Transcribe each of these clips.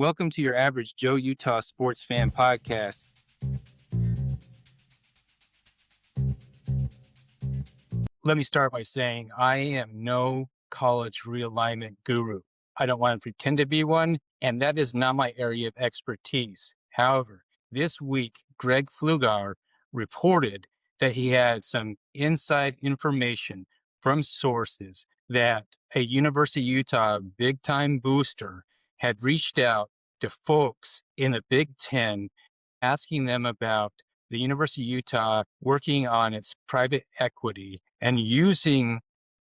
Welcome to your average Joe Utah sports fan podcast. Let me start by saying I am no college realignment guru. I don't want to pretend to be one, and that is not my area of expertise. However, this week, Greg Flugaur reported that he had some inside information from sources that a University of Utah big-time booster had reached out to folks in the Big Ten, asking them about the University of Utah working on its private equity and using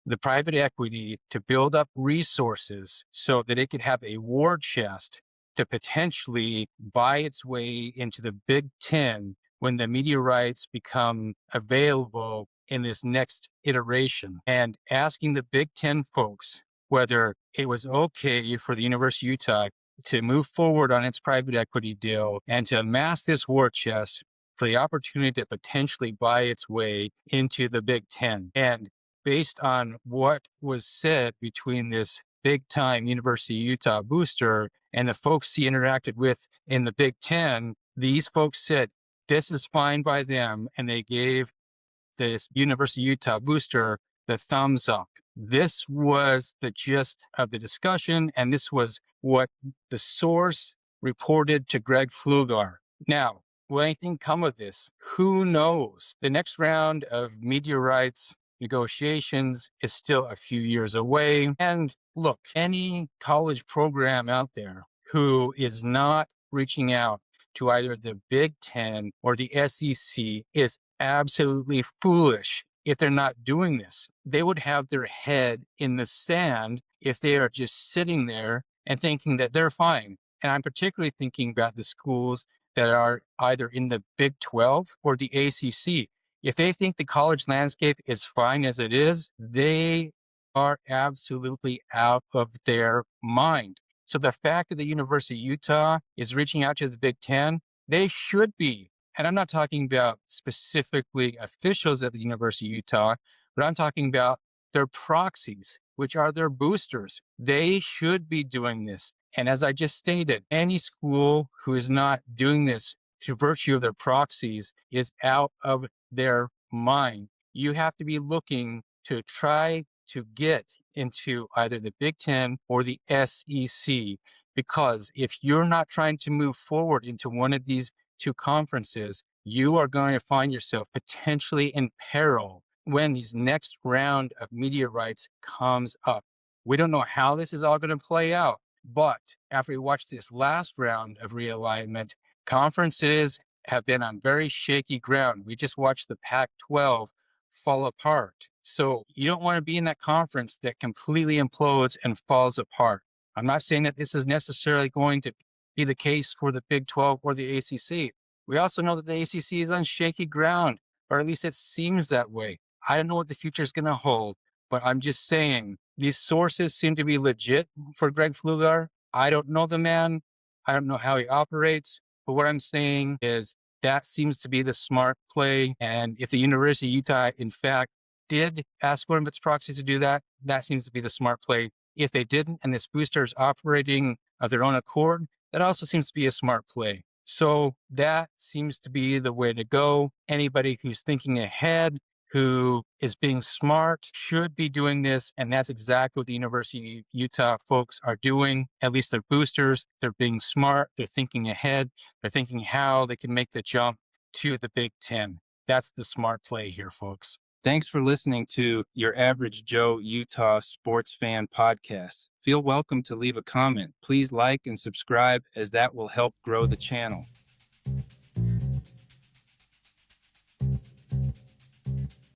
the private equity to build up resources so that it could have a war chest to potentially buy its way into the Big Ten when the media rights become available in this next iteration, and asking the Big Ten folks whether it was okay for the University of Utah to move forward on its private equity deal and to amass this war chest for the opportunity to potentially buy its way into the Big Ten. And based on what was said between this big-time University of Utah booster and the folks he interacted with in the Big Ten, these folks said this is fine by them, and they gave this University of Utah booster the thumbs up. This was the gist of the discussion, and this was what the source reported to Greg Flugaur. Now, will anything come of this? Who knows? The next round of media rights negotiations is still a few years away. And look, any college program out there who is not reaching out to either the Big Ten or the SEC is absolutely foolish if they're not doing this. They would have their head in the sand if they are just sitting there and thinking that they're fine. And I'm particularly thinking about the schools that are either in the Big 12 or the ACC. If they think the college landscape is fine as it is, they are absolutely out of their mind. So the fact that the University of Utah is reaching out to the Big Ten, they should be. And I'm not talking about specifically officials at the University of Utah, but I'm talking about their proxies, which are their boosters. They should be doing this. And as I just stated, any school who is not doing this to virtue of their proxies is out of their mind. You have to be looking to try to get into either the Big Ten or the SEC, because if you're not trying to move forward into one of these two conferences, you are going to find yourself potentially in peril when these next round of media rights comes up. We don't know how this is all going to play out, but after we watch this last round of realignment, conferences have been on very shaky ground. We just watched the Pac-12 fall apart. So you don't want to be in that conference that completely implodes and falls apart. I'm not saying that this is necessarily going to be the case for the Big 12 or the ACC. We also know that the ACC is on shaky ground, or at least it seems that way. I don't know what the future is going to hold, but I'm just saying these sources seem to be legit for Greg Flugaur. I don't know the man. I don't know how he operates, but what I'm saying is that seems to be the smart play. And if the University of Utah, in fact, did ask one of its proxies to do that, that seems to be the smart play. If they didn't, and this booster is operating of their own accord, that also seems to be a smart play. So that seems to be the way to go. Anybody who's thinking ahead, who is being smart, should be doing this. And that's exactly what the University of Utah folks are doing. At least they're boosters. They're being smart. They're thinking ahead. They're thinking how they can make the jump to the Big Ten. That's the smart play here, folks. Thanks for listening to your average Joe Utah sports fan podcast. Feel welcome to leave a comment. Please like and subscribe, as that will help grow the channel.